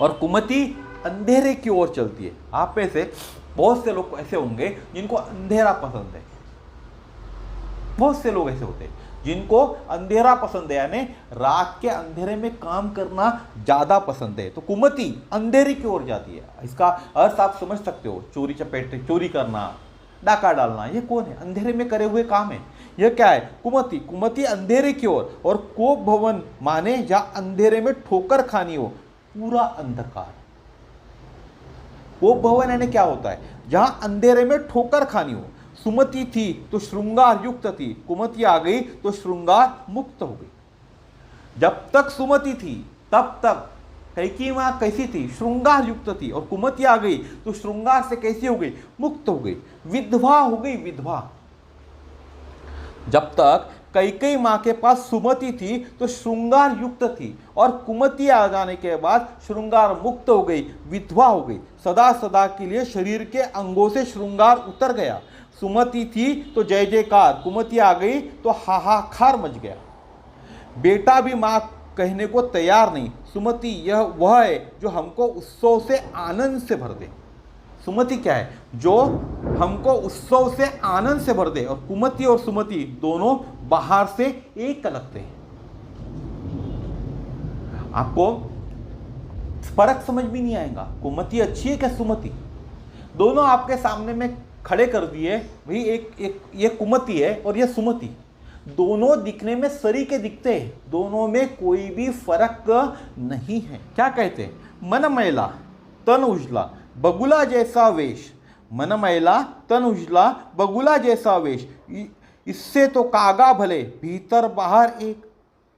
और कुमति अंधेरे की ओर चलती है। आप में से बहुत से लोग ऐसे होंगे जिनको अंधेरा पसंद है। बहुत से लोग ऐसे होते हैं जिनको अंधेरा पसंद है, यानी रात के अंधेरे में काम करना ज्यादा पसंद है। तो कुमति अंधेरे की ओर जाती है। इसका अर्थ आप समझ सकते हो। चोरी चपेट, चोरी करना, डाका डालना, ये कौन है? अंधेरे में करे हुए काम है। यह क्या है? कुमति। कुमति अंधेरे की ओर। और कोप भवन माने जहां अंधेरे में ठोकर खानी हो, पूरा अंधकार। कोप भवन यानी क्या होता है? जहां अंधेरे में ठोकर खानी हो। सुमति थी तो श्रृंगार युक्त थी, कुमति आ गई तो श्रृंगार मुक्त हो गई। जब तक सुमति थी तब तक कैकेयी माँ कैसी थी? श्रृंगार युक्त थी। और कुमति आ गई तो श्रृंगार से कैसी हो गई? मुक्त हो गई, विधवा हो गई, विधवा। जब तक कैकेयी माँ के पास सुमति थी तो श्रृंगार युक्त थी, और कुमति आ जाने के बाद श्रृंगार मुक्त हो गई, विधवा हो गई। सदा सदा के लिए शरीर के अंगों से श्रृंगार उतर गया। सुमति थी तो जय जयकार, कुमति आ गई तो हाहाकार मच गया। बेटा भी माँ कहने को तैयार नहीं। सुमति यह वह है जो हमको उत्सव से आनंद से भर दे। सुमति क्या है? जो हमको उत्सव से आनंद से भर दे। और कुमति और सुमति दोनों बाहर से एक लगते हैं। आपको फर्क समझ भी नहीं आएगा कुमति अच्छी है क्या सुमति। दोनों आपके सामने में खड़े कर दिए, भाई एक ये कुमति है और ये सुमति। दोनों दिखने में सरीके दिखते हैं, दोनों में कोई भी फर्क नहीं है। क्या कहते हैं? मन मैला तन उजला बगुला जैसा वेश। मन मैला तन उजला बगुला जैसा वेश। इससे तो कागा भले भीतर बाहर एक।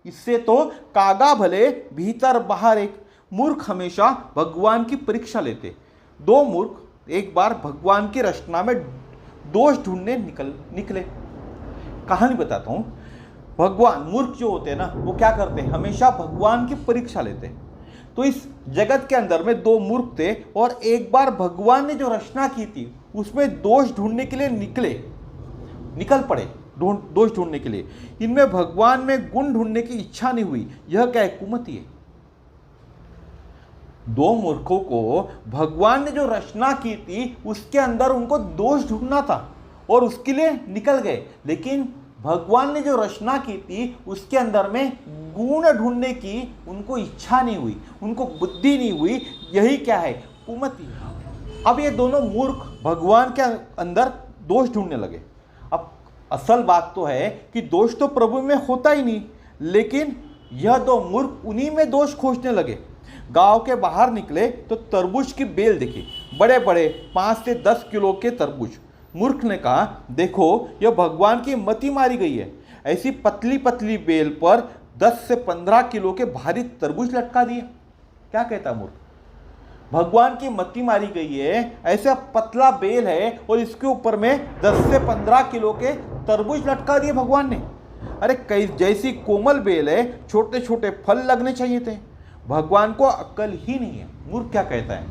इससे तो कागा भले भीतर बाहर एक। मूर्ख हमेशा भगवान की परीक्षा लेते। दो मूर्ख एक बार भगवान की रचना में दोष ढूंढने निकले। कहानी बताता हूं। भगवान, मूर्ख जो होते हैं ना, वो क्या करते हैं? हमेशा भगवान की परीक्षा लेते हैं। तो इस जगत के अंदर में दो मूर्ख थे, और एक बार भगवान ने जो रचना की थी उसमें दोष ढूंढने के लिए निकल पड़े। दोष ढूंढने के लिए। इनमें भगवान में गुण ढूंढने की इच्छा नहीं हुई। यह क्या है? कुमति है। दो मूर्खों को भगवान ने जो रचना की थी उसके अंदर उनको दोष ढूंढना था और उसके लिए निकल गए, लेकिन भगवान ने जो रचना की थी उसके अंदर में गुण ढूंढने की उनको इच्छा नहीं हुई, उनको बुद्धि नहीं हुई। यही क्या है? कुमति। अब ये दोनों मूर्ख भगवान के अंदर दोष ढूंढने लगे। अब असल बात तो है कि दोष तो प्रभु में होता ही नहीं, लेकिन यह दो मूर्ख उन्हीं में दोष खोजने लगे। गांव के बाहर निकले तो तरबूज की बेल दिखी, बड़े बड़े 5 से 10 किलो के तरबूज। मूर्ख ने कहा, देखो यह भगवान की मति मारी गई है, ऐसी पतली पतली बेल पर 10 से 15 किलो के भारी तरबूज लटका दिए। क्या कहता मूर्ख? भगवान की मति मारी गई है, ऐसा पतला बेल है और इसके ऊपर में 10 से 15 किलो के तरबूज लटका दिए भगवान ने। अरे कई जैसी कोमल बेल है, छोटे छोटे फल लगने चाहिए थे। भगवान को अक्ल ही नहीं है। मूर्ख क्या कहता है?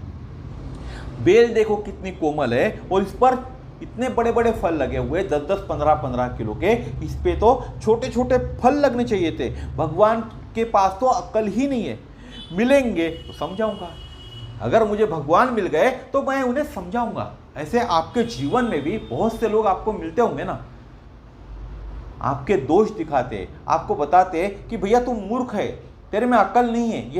बेल देखो कितनी कोमल है और इस पर इतने बड़े बड़े फल लगे हुए 10-10, 15-15 किलो के, इस पे तो छोटे छोटे फल लगने चाहिए थे। भगवान के पास तो अक्ल ही नहीं है। मिलेंगे तो समझाऊंगा, अगर मुझे भगवान मिल गए तो मैं उन्हें समझाऊंगा। ऐसे आपके जीवन में भी बहुत से लोग आपको मिलते होंगे ना, आपके दोष दिखाते, आपको बताते कि भैया तुम मूर्ख है, तेरे में अकल नहीं है,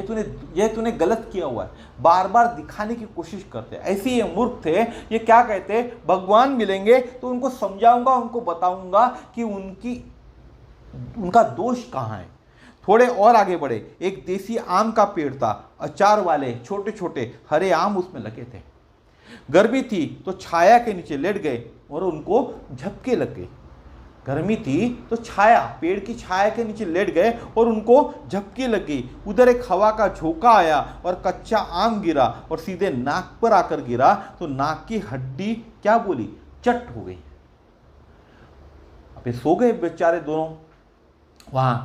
ये तूने गलत किया हुआ है, बार बार दिखाने की कोशिश करते। ऐसे ये मूर्ख थे। ये क्या कहते? भगवान मिलेंगे तो उनको समझाऊंगा, उनको बताऊंगा कि उनका दोष कहाँ है। थोड़े और आगे बढ़े, एक देसी आम का पेड़ था, अचार वाले छोटे छोटे हरे आम उसमें लगे थे। गर्मी थी तो छाया के नीचे लेट गए और उनको झपके लग गई। गर्मी थी तो छाया, पेड़ की छाया के नीचे लेट गए और उनको झपकी लग गई। उधर एक हवा का झोंका आया और कच्चा आम गिरा और सीधे नाक पर आकर गिरा तो नाक की हड्डी क्या बोली? चट हो गई। अबे सो गए बेचारे दोनों। वहां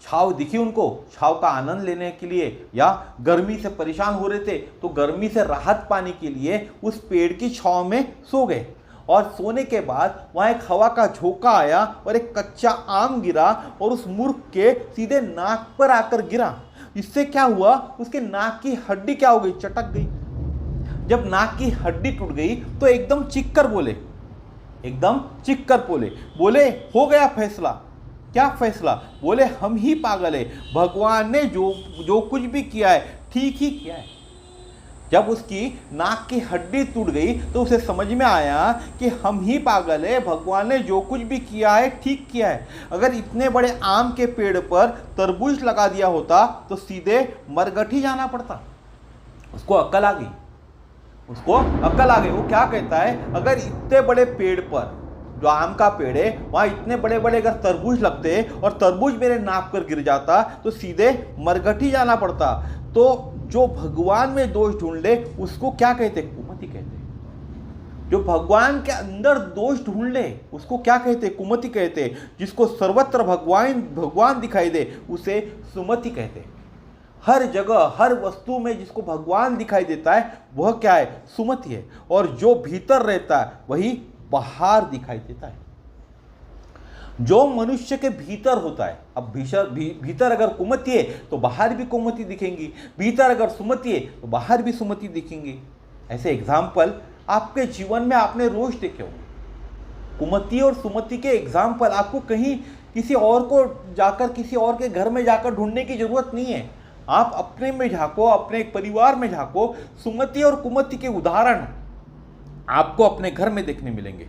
छाव दिखी उनको, छाव का आनंद लेने के लिए, या गर्मी से परेशान हो रहे थे तो गर्मी से राहत पाने के लिए उस पेड़ की छाव में सो गए। और सोने के बाद वहाँ एक हवा का झोंका आया और एक कच्चा आम गिरा और उस मूर्ख के सीधे नाक पर आकर गिरा। इससे क्या हुआ? उसके नाक की हड्डी क्या हो गई? चटक गई। जब नाक की हड्डी टूट गई तो एकदम चीख कर बोले, बोले हो गया फैसला। क्या फैसला? बोले हम ही पागल है, भगवान ने जो कुछ भी किया है ठीक ही किया है। जब उसकी नाक की हड्डी टूट गई तो उसे समझ में आया कि हम ही पागल है, भगवान ने जो कुछ भी किया है ठीक किया है। अगर इतने बड़े आम के पेड़ पर तरबूज लगा दिया होता तो सीधे मरघटी जाना पड़ता। उसको अक्ल आ गई, वो क्या कहता है? अगर इतने बड़े पेड़ पर, जो आम का पेड़ है, वहाँ इतने बड़े बड़े अगर तरबूज लगते और तरबूज मेरे नाक पर गिर जाता तो सीधे मरघटी जाना पड़ता। तो जो भगवान में दोष ढूंढ ले उसको क्या कहते? कुमति कहते। जो भगवान के अंदर दोष ढूंढ ले उसको क्या कहते? कुमति कहते। जिसको सर्वत्र भगवान दिखाई दे उसे सुमति कहते। हर जगह, हर वस्तु में जिसको भगवान दिखाई देता है वह क्या है? सुमति है। और जो भीतर रहता है वही बाहर दिखाई देता है। जो मनुष्य के भीतर होता है, अब भीतर अगर कुमति है तो बाहर भी कुमति दिखेंगी, भीतर अगर सुमति है तो बाहर भी सुमति दिखेंगी। ऐसे एग्जाम्पल आपके जीवन में आपने रोज देखे होंगे। कुमति और सुमति के एग्जाम्पल आपको कहीं किसी और को जाकर, किसी और के घर में जाकर ढूंढने की जरूरत नहीं है। आप अपने में झांको, अपने परिवार में झांको, सुमति और कुमति के उदाहरण आपको अपने घर में देखने मिलेंगे।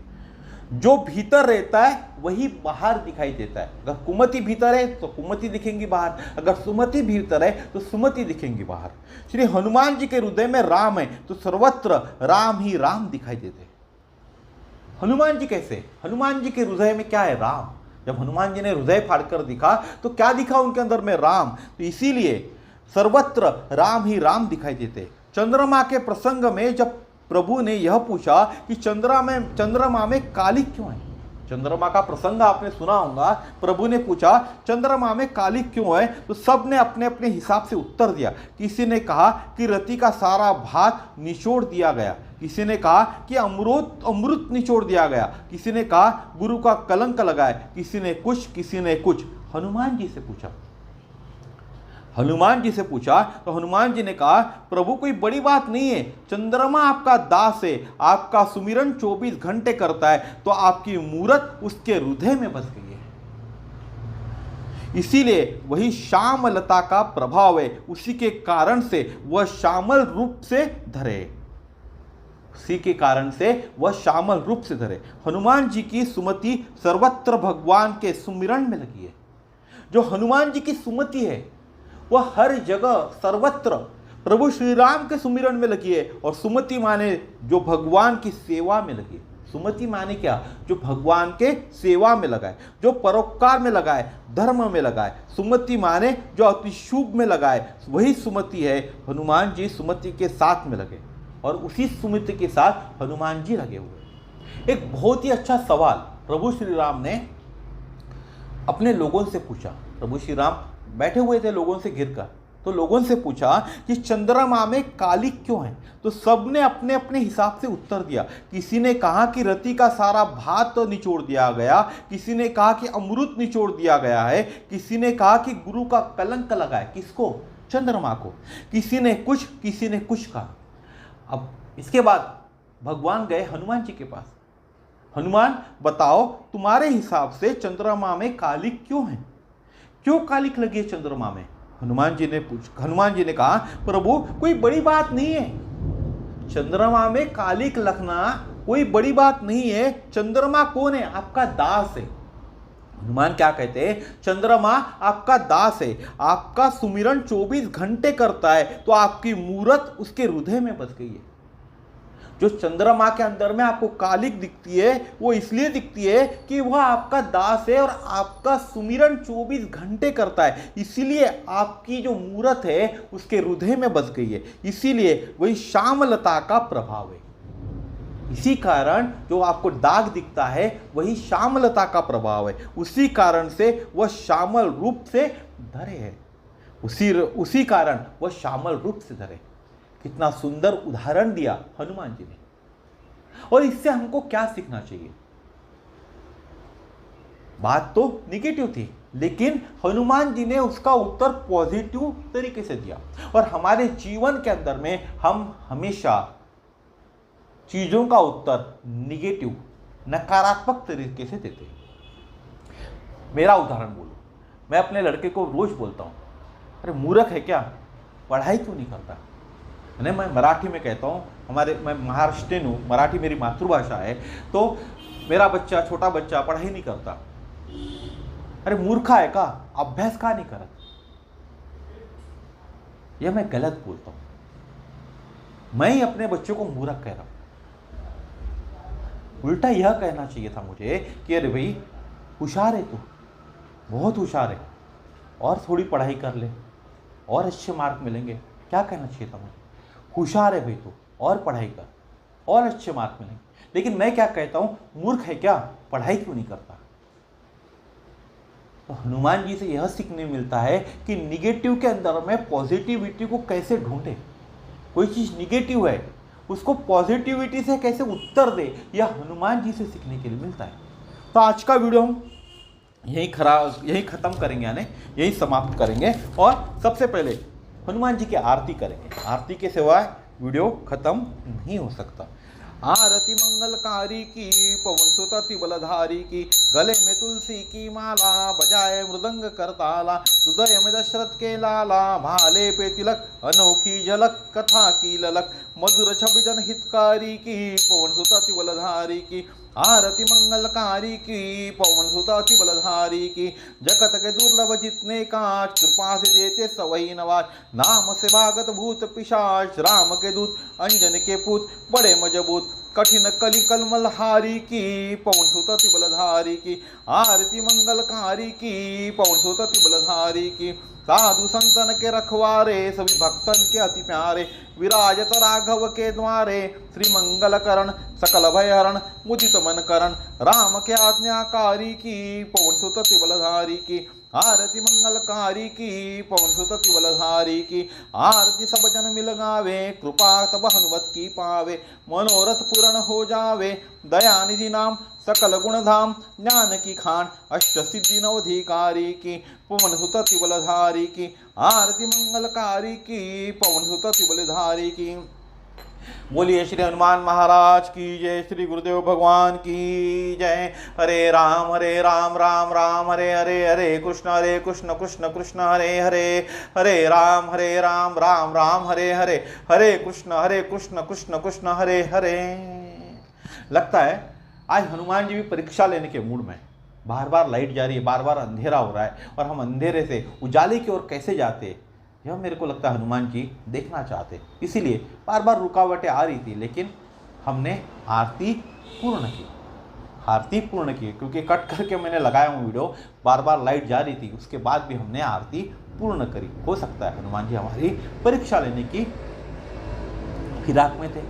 जो भीतर रहता है वही बाहर दिखाई देता है। अगर कुमति भीतर है तो कुमति दिखेंगी बाहर, अगर सुमति भीतर है तो सुमति दिखेंगी बाहर। श्री हनुमान जी के हृदय में राम है तो सर्वत्र राम ही राम दिखाई देते। हनुमान जी कैसे? हनुमान जी के हृदय में क्या है? राम। जब हनुमान जी ने हृदय फाड़कर दिखा तो क्या दिखा उनके अंदर में? राम। तो इसीलिए सर्वत्र राम ही राम दिखाई देते। चंद्रमा के प्रसंग में जब प्रभु ने यह पूछा कि चंद्रमा में काली क्यों है, चंद्रमा का प्रसंग आपने सुना होगा। प्रभु ने पूछा चंद्रमा में काली क्यों है, तो सब ने अपने अपने हिसाब से उत्तर दिया। किसी ने कहा कि रति का सारा भात निचोड़ दिया गया, किसी ने कहा कि अमृत निचोड़ दिया गया, किसी ने कहा गुरु का कलंक लगाए, किसी ने कुछ। हनुमान जी से पूछा तो हनुमान जी ने कहा प्रभु कोई बड़ी बात नहीं है, चंद्रमा आपका दास है, आपका सुमिरन 24 घंटे करता है, तो आपकी मूरत उसके हृदय में बस गई है, इसीलिए वही श्यामलता का प्रभाव है, उसी के कारण से वह श्यामल रूप से धरे। हनुमान जी की सुमति सर्वत्र भगवान के सुमिरन में लगी है। जो हनुमान जी की सुमति है वह हर जगह सर्वत्र प्रभु श्री राम के सुमिरन में लगी है। और सुमति माने जो भगवान की सेवा में लगी है। सुमति माने क्या? जो भगवान के सेवा में लगाए, जो परोपकार में लगाए, धर्म में लगाए। सुमति माने जो अति शुभ में लगाए, वही सुमति है। हनुमान जी सुमति के साथ में लगे और उसी सुमति के साथ हनुमान जी लगे हुए। एक बहुत ही अच्छा सवाल प्रभु श्री राम ने अपने लोगों से पूछा। प्रभु श्री राम बैठे हुए थे लोगों से घिरकर, तो लोगों से पूछा कि चंद्रमा में काली क्यों है, तो सबने अपने अपने हिसाब से उत्तर दिया। किसी ने कहा कि रति का सारा भात निचोड़ दिया गया, किसी ने कहा कि अमृत निचोड़ दिया गया है, किसी ने कहा कि गुरु का कलंक लगा है। किसको? चंद्रमा को। किसी ने कुछ कहा। अब इसके बाद भगवान गए हनुमान जी के पास। हनुमान बताओ तुम्हारे हिसाब से चंद्रमा में कालिक क्यों है, क्यों कालिक लगी है चंद्रमा में? हनुमान जी ने कहा प्रभु कोई बड़ी बात नहीं है, चंद्रमा में कालिक लगना कोई बड़ी बात नहीं है। चंद्रमा कौन है? आपका दास है। हनुमान क्या कहते हैं? चंद्रमा आपका दास है, आपका सुमिरन 24 घंटे करता है, तो आपकी मूरत उसके हृदय में बस गई है। जो चंद्रमा के अंदर में आपको कालिक दिखती है वो इसलिए दिखती है कि वह आपका दास है और आपका सुमिरन 24 घंटे करता है, इसीलिए आपकी जो मूरत है उसके हृदय में बस गई है। इसीलिए वही श्यामलता का प्रभाव है। इसी कारण जो आपको दाग दिखता है वही श्यामलता का प्रभाव है। उसी कारण से वह श्यामल रूप से धरे है। उसी कारण वह श्यामल रूप से धरे। कितना सुंदर उदाहरण दिया हनुमान जी ने। और इससे हमको क्या सीखना चाहिए? बात तो निगेटिव थी, लेकिन हनुमान जी ने उसका उत्तर पॉजिटिव तरीके से दिया। और हमारे जीवन के अंदर में हम हमेशा चीजों का उत्तर निगेटिव, नकारात्मक तरीके से देते हैं। मेरा उदाहरण बोलो, मैं अपने लड़के को रोज बोलता हूं, अरे मूर्ख है क्या, पढ़ाई क्यों नहीं करता? नहीं, मैं मराठी में कहता हूँ, मैं महाराष्ट्रियन हूँ, मराठी मेरी मातृभाषा है, तो मेरा बच्चा, छोटा बच्चा पढ़ाई नहीं करता, अरे मूर्खा है का, अभ्यास का नहीं करता? यह मैं गलत बोलता हूँ। मैं ही अपने बच्चों को मूर्ख कह रहा हूँ। उल्टा यह कहना चाहिए था मुझे कि अरे भाई होशियार है तू, बहुत होशियार है, और थोड़ी पढ़ाई कर ले और अच्छे मार्क मिलेंगे। क्या कहना चाहिए था मुझे? होशियार है भाई तू, और पढ़ाई कर और अच्छे मार्क मिलेंगे। लेकिन मैं क्या कहता हूं, मूर्ख है क्या, पढ़ाई क्यों नहीं करता? तो हनुमान जी से यह सीखने मिलता है कि निगेटिव के अंदर में पॉजिटिविटी को कैसे ढूंढे। कोई चीज निगेटिव है उसको पॉजिटिविटी से कैसे उत्तर दे, यह हनुमान जी से सीखने के लिए मिलता है। तो आज का वीडियो हम यही खत्म करेंगे, यानी यही समाप्त करेंगे। और सबसे पहले हनुमान जी की आरती करेंगे। आरती के सिवाय वीडियो खत्म नहीं हो सकता। आरती मंगलकारी की, पवन सुत अति बलधारी की, गले में तुलसी की माला, बजाए मृदंग करताला, हृदय में दशरथ के लाला, भाले पे तिलक, अनोखी झलक, कथा की ललक, मधुर छवि जन हितकारी की, पवन सुत अति बलधारी की। आरती मंगलकारी की, पवन सुत अति बलधारी की, जगत के दुर्लभ जितने काज, कृपा से देते सवई नवाज, नाम से भागत भूत पिशाच, राम के दूत अंजन के पूत, बड़े मजबूत, कठिन कलि कलमलहारी की, पवन सुत अति बलधारी की। आरती मंगलकारी की, पवन सुत अति बलधारी की। साधु संतन के रखवारे, सभी भक्तन के अति प्यारे, विराजत राघव के द्वारे, श्री मंगल करण सकल भय हरण, मुदित मन करण, राम के आज्ञाकारी की, पवन सुत त्रिबलधारी की आरती मंगलकारी की, पवन सुत त्रिबलधारी की आरती। सब जन मिल गावे, कृपा तब हनुमत की पावे। मनोरथ पूर्ण हो जावे, दयानिधि नाम सकल गुण धाम। ज्ञान की खान अष्ट सिद्धि नवधिकारी की, पवन सुत त्रिबलधारी की आरती मंगलकारी की, पवन सुत त्रिबलधारी की। बोलिए श्री हनुमान महाराज की जय, श्री गुरुदेव भगवान की जय। हरे राम राम राम हरे हरे, हरे कृष्ण कृष्ण हरे हरे, हरे राम राम राम हरे हरे, हरे कृष्ण कृष्ण हरे हरे। लगता है आज हनुमान जी भी परीक्षा लेने के मूड में। बार बार लाइट जा रही है, बार बार अंधेरा हो रहा है और हम अंधेरे से उजाले की ओर कैसे जाते, यह मेरे को लगता है हनुमान जी देखना चाहते। इसीलिए बार बार रुकावटें आ रही थी, लेकिन हमने आरती पूर्ण की क्योंकि कट करके मैंने लगाया हूँ वीडियो। बार बार लाइट जा रही थी, उसके बाद भी हमने आरती पूर्ण करी। हो सकता है हनुमान जी हमारी परीक्षा लेने की फिराक में थे।